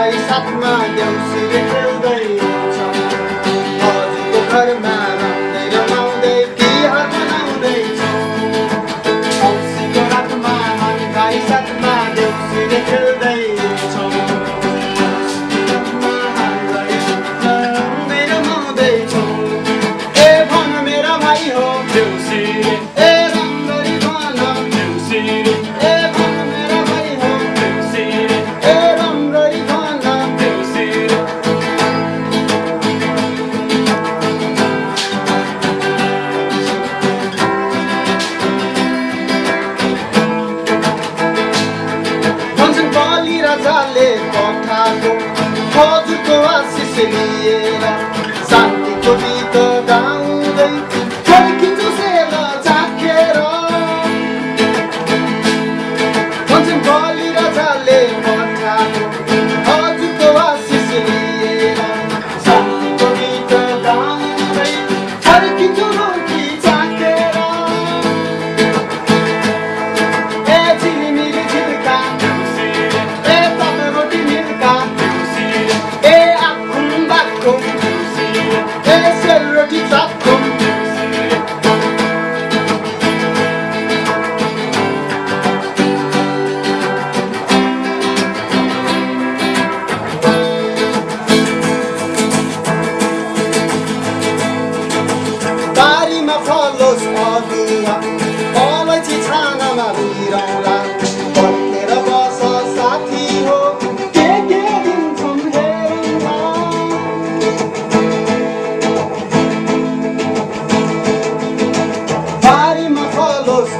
भाइ साथमा देउसीले खेल्दैछ हजुरको घरमा रम्दै रमाउँदै तिहार मनाउँदैछौँ औँसीको रातमा हामी भाइ साथमा देउसीले खेल्दैछौँ रम्दै रमाउँदैछौँ ए भन मेरा भाइ हो देउसीले ए राम्ररी भन देउसीले ए भन मेरा भाइ हो देउसीले ए राम्ररी भन देउसीले भन्छन् बलि राजाले पठाएको हजुरको आशिष लिएर शान्तिको गीत गाउँदै फर्किन्छु सेला चाखेर भन्छन् बलि राजाले पठाएको हजुरको आशिष लिएर शान्तिको गीत गाउँदै फर्किन्छु रोटी चाखेर ए झिलिमिली झिल्का ए तब रोटी मिल्का ए आखुम बाखुम ए सेलरोटी चाखुम बारीमा फलोस् अदुवा अलैँची छानामा भिरौँला पर्खेर बस साथी हो के दिन्छौँ हेरौँला बारीमा फलोस्